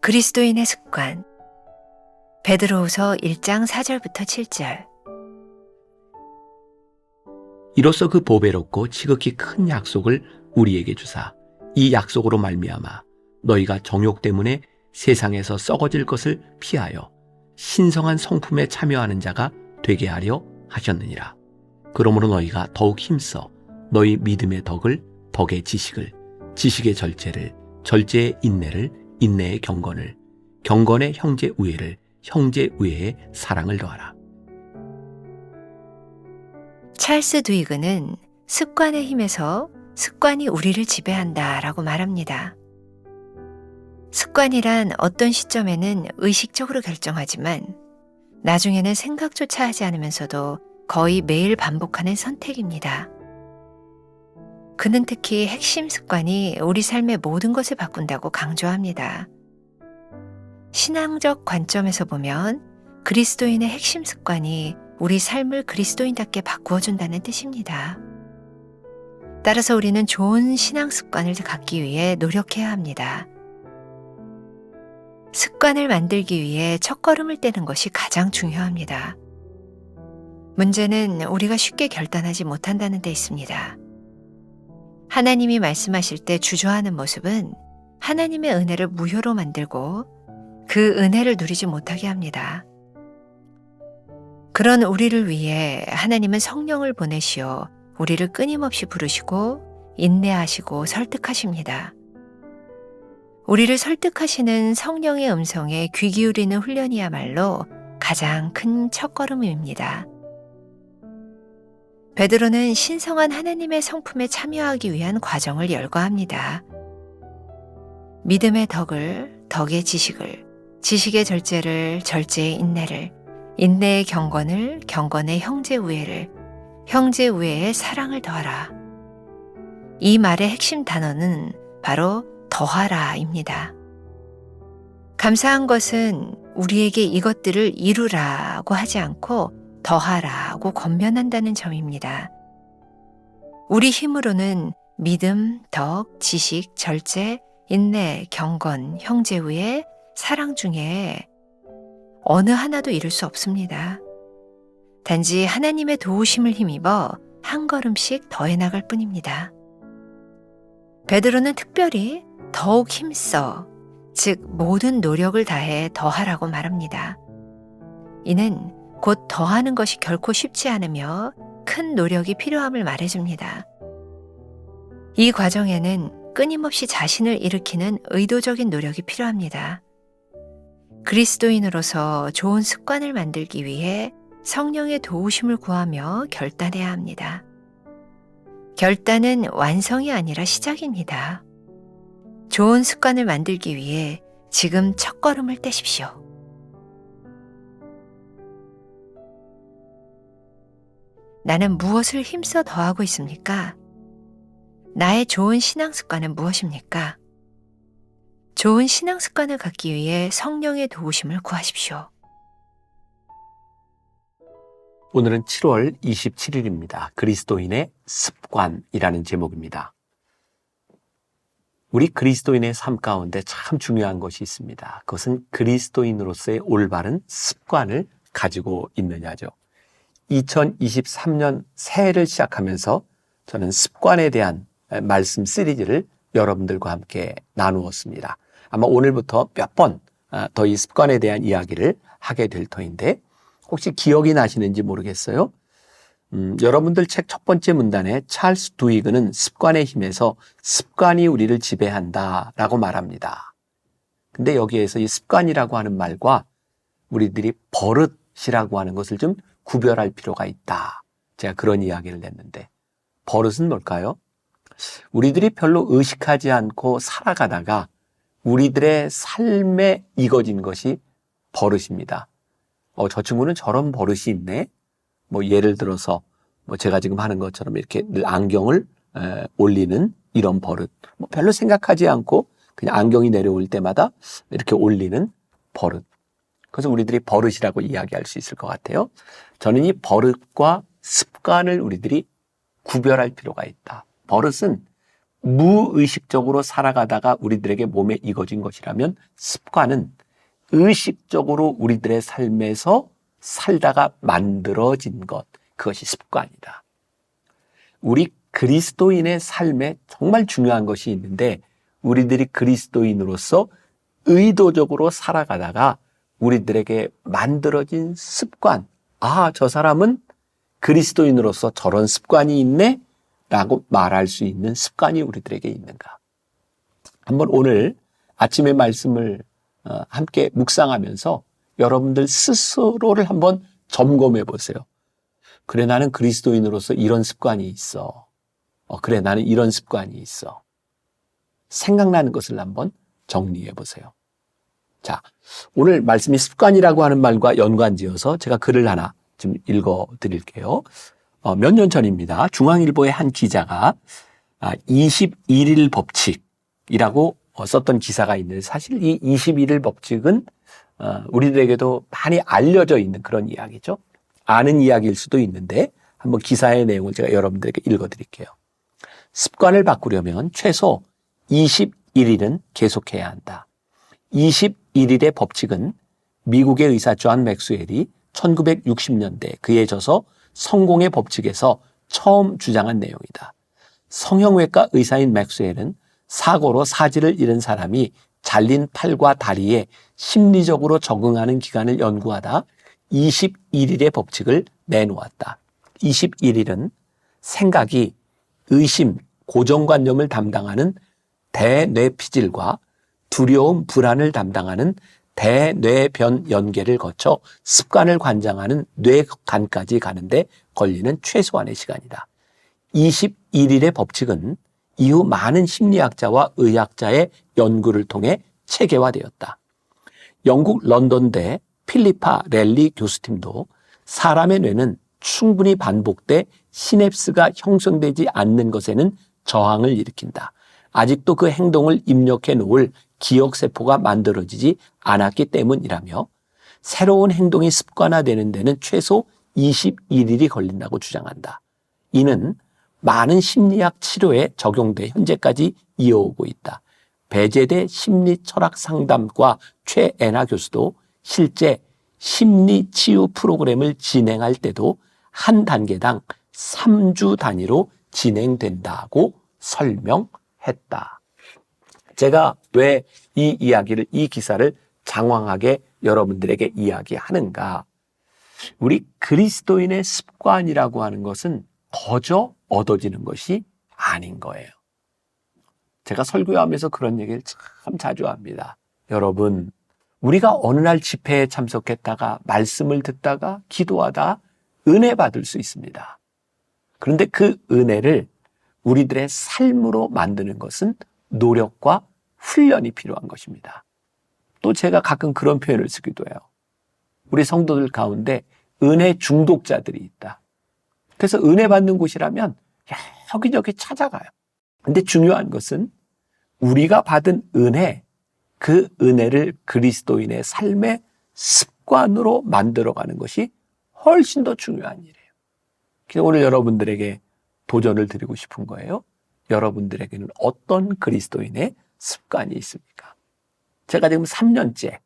그리스도인의 습관. 베드로후서 1장 4절부터 7절. 이로써 그 보배롭고 지극히 큰 약속을 우리에게 주사 이 약속으로 말미암아 너희가 정욕 때문에 세상에서 썩어질 것을 피하여 신성한 성품에 참여하는 자가 되게 하려 하셨느니라. 그러므로 너희가 더욱 힘써 너희 믿음의 덕을, 덕의 지식을, 지식의 절제를, 절제의 인내를, 인내의 경건을, 경건의 형제 우애를, 형제 우애의 사랑을 더하라. 찰스 두이그는 습관의 힘에서 습관이 우리를 지배한다라고 말합니다. 습관이란 어떤 시점에는 의식적으로 결정하지만 나중에는 생각조차 하지 않으면서도 거의 매일 반복하는 선택입니다. 그는 특히 핵심 습관이 우리 삶의 모든 것을 바꾼다고 강조합니다. 신앙적 관점에서 보면 그리스도인의 핵심 습관이 우리 삶을 그리스도인답게 바꾸어준다는 뜻입니다. 따라서 우리는 좋은 신앙 습관을 갖기 위해 노력해야 합니다. 습관을 만들기 위해 첫걸음을 떼는 것이 가장 중요합니다. 문제는 우리가 쉽게 결단하지 못한다는 데 있습니다. 하나님이 말씀하실 때 주저하는 모습은 하나님의 은혜를 무효로 만들고 그 은혜를 누리지 못하게 합니다. 그런 우리를 위해 하나님은 성령을 보내시어 우리를 끊임없이 부르시고 인내하시고 설득하십니다. 우리를 설득하시는 성령의 음성에 귀 기울이는 훈련이야말로 가장 큰 첫걸음입니다. 베드로는 신성한 하나님의 성품에 참여하기 위한 과정을 열거합니다. 믿음의 덕을, 덕의 지식을, 지식의 절제를, 절제의 인내를, 인내의 경건을, 경건의 형제 우애를, 형제 우애의 사랑을 더하라. 이 말의 핵심 단어는 바로 더하라입니다. 감사한 것은 우리에게 이것들을 이루라고 하지 않고 더하라고 권면한다는 점입니다. 우리 힘으로는 믿음, 덕, 지식, 절제, 인내, 경건, 형제 우애, 사랑 중에 어느 하나도 이룰 수 없습니다. 단지 하나님의 도우심을 힘입어 한 걸음씩 더해 나갈 뿐입니다. 베드로는 특별히 더욱 힘써, 즉 모든 노력을 다해 더하라고 말합니다. 이는 곧 더하는 것이 결코 쉽지 않으며 큰 노력이 필요함을 말해줍니다. 이 과정에는 끊임없이 자신을 일으키는 의도적인 노력이 필요합니다. 그리스도인으로서 좋은 습관을 만들기 위해 성령의 도우심을 구하며 결단해야 합니다. 결단은 완성이 아니라 시작입니다. 좋은 습관을 만들기 위해 지금 첫걸음을 떼십시오. 나는 무엇을 힘써 더하고 있습니까? 나의 좋은 신앙 습관은 무엇입니까? 좋은 신앙 습관을 갖기 위해 성령의 도우심을 구하십시오. 오늘은 7월 27일입니다. 그리스도인의 습관이라는 제목입니다. 우리 그리스도인의 삶 가운데 참 중요한 것이 있습니다. 그것은 그리스도인으로서의 올바른 습관을 가지고 있느냐죠. 2023년 새해를 시작하면서 저는 습관에 대한 말씀 시리즈를 여러분들과 함께 나누었습니다. 아마 오늘부터 몇 번 더 이 습관에 대한 이야기를 하게 될 터인데 혹시 기억이 나시는지 모르겠어요. 여러분들 책 첫 번째 문단에 찰스 두이그는 습관의 힘에서 습관이 우리를 지배한다라고 말합니다. 근데 여기에서 이 습관이라고 하는 말과 우리들이 버릇이라고 하는 것을 좀 구별할 필요가 있다. 제가 그런 이야기를 냈는데 버릇은 뭘까요? 우리들이 별로 의식하지 않고 살아가다가 우리들의 삶에 익어진 것이 버릇입니다. 저 친구는 저런 버릇이 있네. 예를 들어서 제가 지금 하는 것처럼 이렇게 늘 안경을 올리는 이런 버릇. 별로 생각하지 않고 그냥 안경이 내려올 때마다 이렇게 올리는 버릇. 그래서 우리들이 버릇이라고 이야기할 수 있을 것 같아요. 저는 이 버릇과 습관을 우리들이 구별할 필요가 있다. 버릇은 무의식적으로 살아가다가 우리들에게 몸에 익어진 것이라면, 습관은 의식적으로 우리들의 삶에서 살다가 만들어진 것, 그것이 습관이다. 우리 그리스도인의 삶에 정말 중요한 것이 있는데, 우리들이 그리스도인으로서 의도적으로 살아가다가 우리들에게 만들어진 습관, 아, 저 사람은 그리스도인으로서 저런 습관이 있네? 라고 말할 수 있는 습관이 우리들에게 있는가? 한번 오늘 아침의 말씀을 함께 묵상하면서 여러분들 스스로를 한번 점검해 보세요. 그래, 나는 그리스도인으로서 이런 습관이 있어. 그래, 나는 이런 습관이 있어. 생각나는 것을 한번 정리해 보세요. 자, 오늘 말씀이 습관이라고 하는 말과 연관지어서 제가 글을 하나 좀 읽어 드릴게요. 몇 년 전입니다. 중앙일보의 한 기자가 21일 법칙이라고 썼던 기사가 있는데, 사실 이 21일 법칙은 우리들에게도 많이 알려져 있는 그런 이야기죠. 아는 이야기일 수도 있는데 한번 기사의 내용을 제가 여러분들에게 읽어 드릴게요. 습관을 바꾸려면 최소 21일은 계속해야 한다. 21일의 법칙은 미국의 의사 존 맥스웰이 1960년대 그의 저서 성공의 법칙에서 처음 주장한 내용이다. 성형외과 의사인 맥스웰은 사고로 사지를 잃은 사람이 잘린 팔과 다리에 심리적으로 적응하는 기간을 연구하다 21일의 법칙을 내놓았다. 21일은 생각이 의심, 고정관념을 담당하는 대뇌피질과 두려움, 불안을 담당하는 대뇌변 연계를 거쳐 습관을 관장하는 뇌간까지 가는데 걸리는 최소한의 시간이다. 21일의 법칙은 이후 많은 심리학자와 의학자의 연구를 통해 체계화되었다. 영국 런던대 필리파 랠리 교수팀도 사람의 뇌는 충분히 반복돼 시냅스가 형성되지 않는 것에는 저항을 일으킨다. 아직도 그 행동을 입력해 놓을 기억세포가 만들어지지 않았기 때문이라며, 새로운 행동이 습관화되는 데는 최소 21일이 걸린다고 주장한다. 이는 많은 심리학 치료에 적용돼 현재까지 이어오고 있다. 배제대 심리철학 상담과 최애나 교수도 실제 심리치유 프로그램을 진행할 때도 한 단계당 3주 단위로 진행된다고 설명했다. 제가 왜 이 이야기를, 이 기사를 장황하게 여러분들에게 이야기하는가? 우리 그리스도인의 습관이라고 하는 것은 거저 얻어지는 것이 아닌 거예요. 제가 설교하면서 그런 얘기를 참 자주 합니다. 여러분, 우리가 어느 날 집회에 참석했다가 말씀을 듣다가 기도하다 은혜 받을 수 있습니다. 그런데 그 은혜를 우리들의 삶으로 만드는 것은 노력과 훈련이 필요한 것입니다. 또 제가 가끔 그런 표현을 쓰기도 해요. 우리 성도들 가운데 은혜 중독자들이 있다. 그래서 은혜 받는 곳이라면 여기저기 찾아가요. 근데 중요한 것은 우리가 받은 은혜, 그 은혜를 그리스도인의 삶의 습관으로 만들어가는 것이 훨씬 더 중요한 일이에요. 그래서 오늘 여러분들에게 도전을 드리고 싶은 거예요. 여러분들에게는 어떤 그리스도인의 습관이 있습니까? 제가 지금 3년째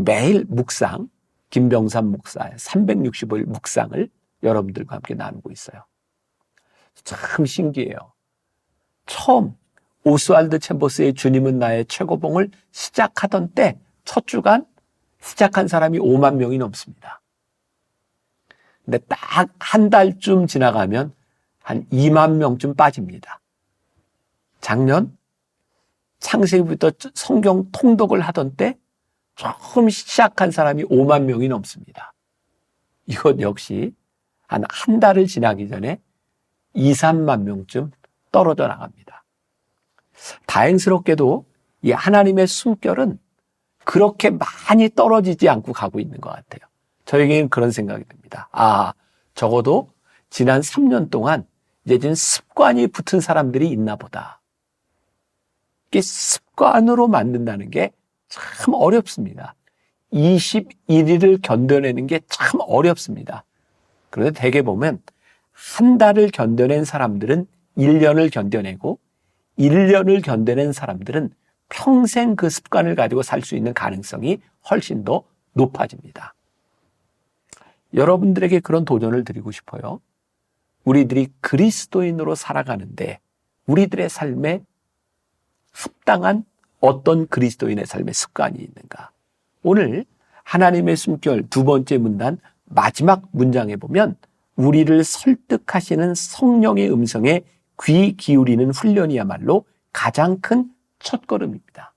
매일 묵상, 김병삼 목사의 365일 묵상을 여러분들과 함께 나누고 있어요. 참 신기해요. 처음 오스왈드 챔버스의 주님은 나의 최고봉을 시작하던 때 첫 주간 시작한 사람이 5만 명이 넘습니다. 근데 딱 한 달쯤 지나가면 한 2만 명쯤 빠집니다. 작년 창세기부터 성경 통독을 하던 때 처음 시작한 사람이 5만 명이 넘습니다. 이것 역시 한 달을 지나기 전에 2, 3만 명쯤 떨어져 나갑니다. 다행스럽게도 이 하나님의 숨결은 그렇게 많이 떨어지지 않고 가고 있는 것 같아요. 저에게는 그런 생각이 듭니다. 적어도 지난 3년 동안 이제 좀 습관이 붙은 사람들이 있나 보다. 이게 습관으로 만든다는 게 참 어렵습니다. 21일을 견뎌내는 게 참 어렵습니다. 그런데 대개 보면 한 달을 견뎌낸 사람들은 1년을 견뎌내고 1년을 견뎌낸 사람들은 평생 그 습관을 가지고 살 수 있는 가능성이 훨씬 더 높아집니다. 여러분들에게 그런 도전을 드리고 싶어요. 우리들이 그리스도인으로 살아가는데 우리들의 삶에 합당한 어떤 그리스도인의 삶의 습관이 있는가? 오늘 하나님의 숨결 두 번째 문단 마지막 문장에 보면 우리를 설득하시는 성령의 음성에 귀 기울이는 훈련이야말로 가장 큰 첫걸음입니다.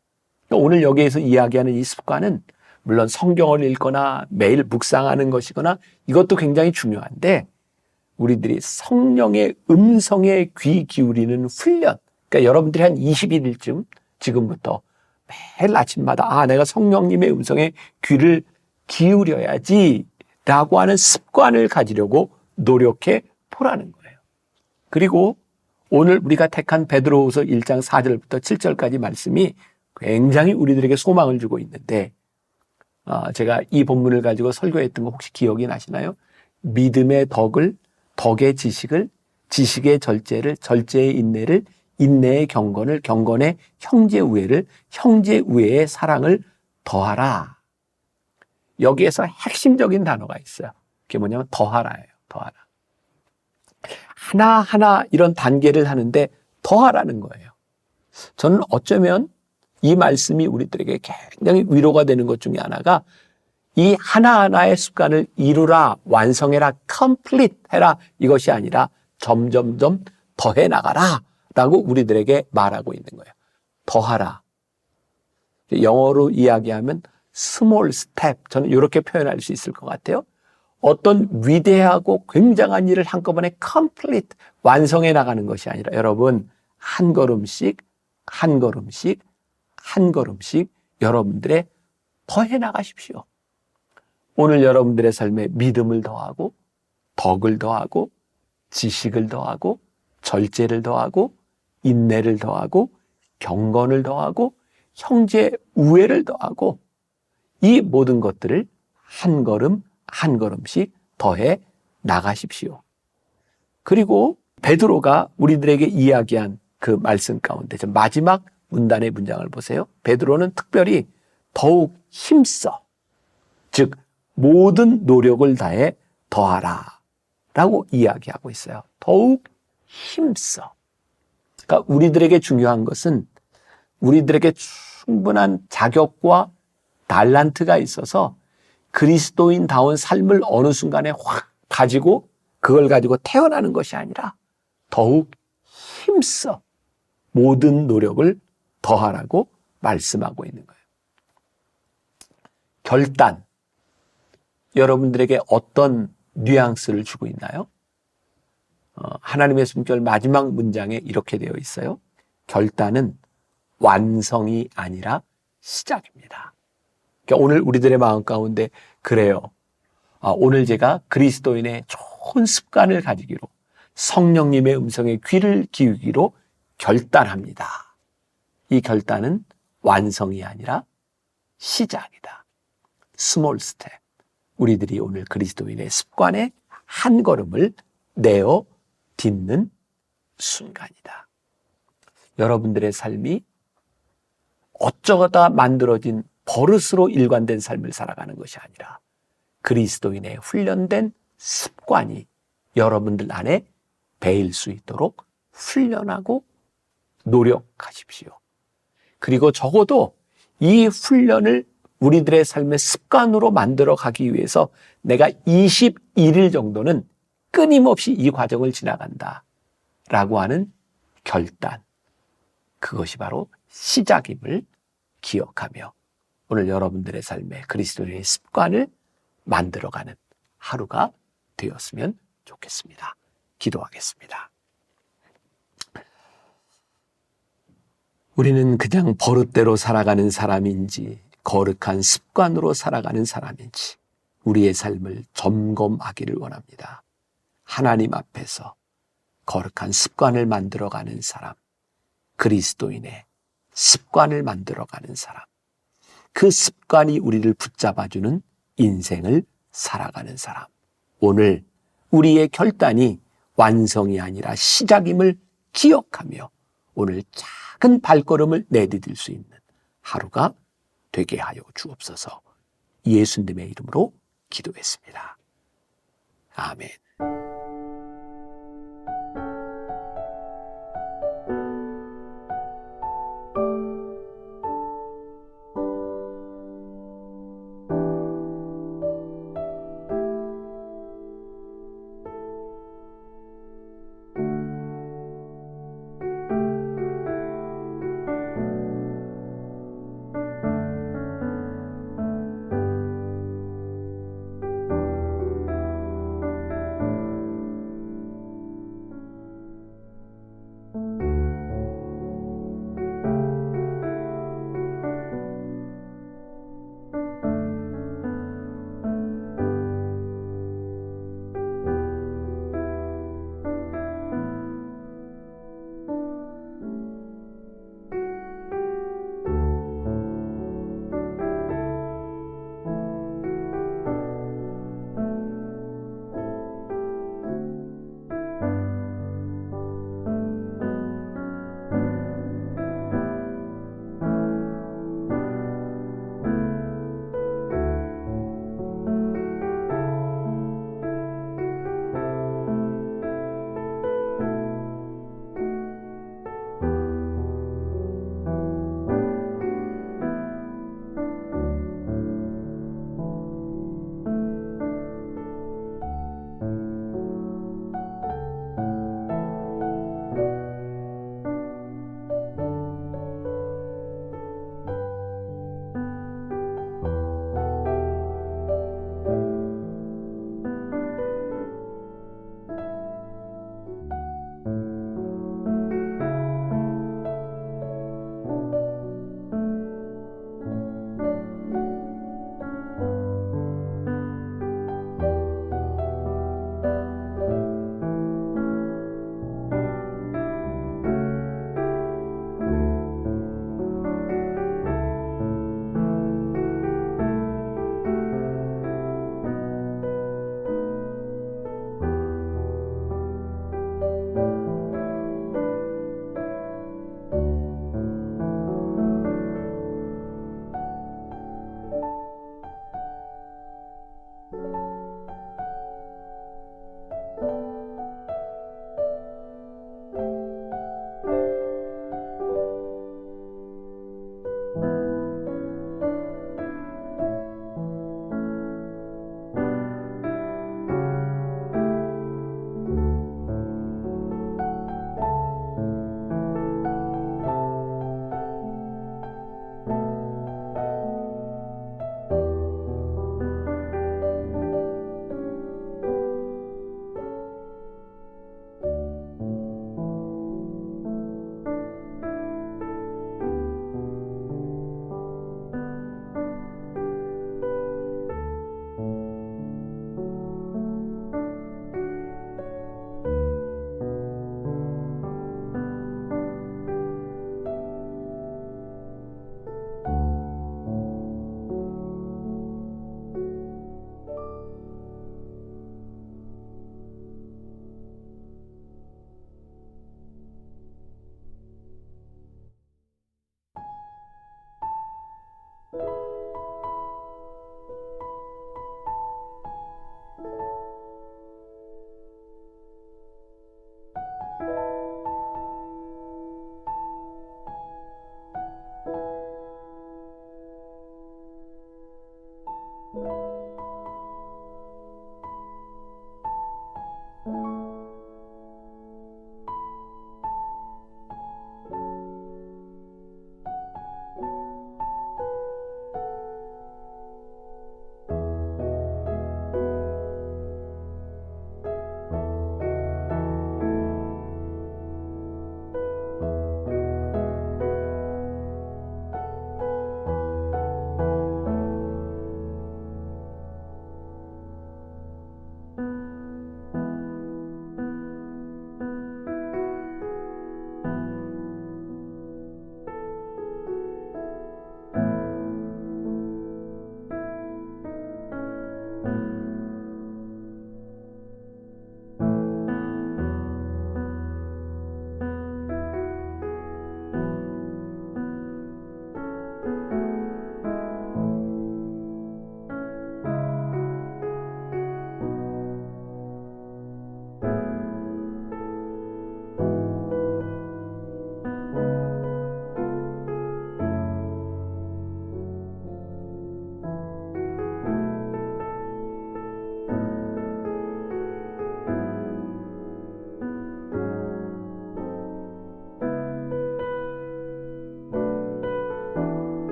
오늘 여기에서 이야기하는 이 습관은 물론 성경을 읽거나 매일 묵상하는 것이거나 이것도 굉장히 중요한데 우리들이 성령의 음성에 귀 기울이는 훈련, 그러니까 여러분들이 한 21일쯤 지금부터 매일 아침마다 내가 성령님의 음성에 귀를 기울여야지 라고 하는 습관을 가지려고 노력해 보라는 거예요. 그리고 오늘 우리가 택한 베드로후서 1장 4절부터 7절까지 말씀이 굉장히 우리들에게 소망을 주고 있는데 제가 이 본문을 가지고 설교했던 거 혹시 기억이 나시나요? 믿음의 덕을, 덕의 지식을, 지식의 절제를, 절제의 인내를, 인내의 경건을, 경건의 형제 우애를, 형제 우애의 사랑을 더하라. 여기에서 핵심적인 단어가 있어요. 그게 뭐냐면 더하라예요. 더하라. 하나하나 이런 단계를 하는데 더하라는 거예요. 저는 어쩌면 이 말씀이 우리들에게 굉장히 위로가 되는 것 중에 하나가 이 하나하나의 습관을 이루라, 완성해라, complete 해라 이것이 아니라 점점점 더해 나가라 라고 우리들에게 말하고 있는 거예요. 더하라. 영어로 이야기하면 small step, 저는 이렇게 표현할 수 있을 것 같아요. 어떤 위대하고 굉장한 일을 한꺼번에 complete, 완성해 나가는 것이 아니라 여러분 한 걸음씩 한 걸음씩 한 걸음씩 여러분들의 더해 나가십시오. 오늘 여러분들의 삶에 믿음을 더하고 덕을 더하고 지식을 더하고 절제를 더하고 인내를 더하고 경건을 더하고 형제 우애를 더하고 이 모든 것들을 한 걸음 한 걸음씩 더해 나가십시오. 그리고 베드로가 우리들에게 이야기한 그 말씀 가운데 마지막 문단의 문장을 보세요. 베드로는 특별히 더욱 힘써, 즉 모든 노력을 다해 더하라 라고 이야기하고 있어요. 더욱 힘써. 그러니까 우리들에게 중요한 것은 우리들에게 충분한 자격과 달란트가 있어서 그리스도인다운 삶을 어느 순간에 확 가지고 그걸 가지고 태어나는 것이 아니라 더욱 힘써 모든 노력을 더하라고 말씀하고 있는 거예요. 결단, 여러분들에게 어떤 뉘앙스를 주고 있나요? 하나님의 숨결 마지막 문장에 이렇게 되어 있어요. 결단은 완성이 아니라 시작입니다. 그러니까 오늘 우리들의 마음 가운데 그래요. 오늘 제가 그리스도인의 좋은 습관을 가지기로 성령님의 음성에 귀를 기울이기로 결단합니다. 이 결단은 완성이 아니라 시작이다. 스몰 스텝. 우리들이 오늘 그리스도인의 습관의 한 걸음을 내어 딛는 순간이다. 여러분들의 삶이 어쩌다 만들어진 버릇으로 일관된 삶을 살아가는 것이 아니라 그리스도인의 훈련된 습관이 여러분들 안에 배일 수 있도록 훈련하고 노력하십시오. 그리고 적어도 이 훈련을 우리들의 삶의 습관으로 만들어 가기 위해서 내가 21일 정도는 끊임없이 이 과정을 지나간다 라고 하는 결단, 그것이 바로 시작임을 기억하며 오늘 여러분들의 삶에 그리스도인의 습관을 만들어가는 하루가 되었으면 좋겠습니다. 기도하겠습니다. 우리는 그냥 버릇대로 살아가는 사람인지 거룩한 습관으로 살아가는 사람인지 우리의 삶을 점검하기를 원합니다. 하나님 앞에서 거룩한 습관을 만들어가는 사람, 그리스도인의 습관을 만들어가는 사람, 그 습관이 우리를 붙잡아주는 인생을 살아가는 사람. 오늘 우리의 결단이 완성이 아니라 시작임을 기억하며 오늘 작은 발걸음을 내디딜 수 있는 하루가 되게 하여 주옵소서. 예수님의 이름으로 기도했습니다. 아멘.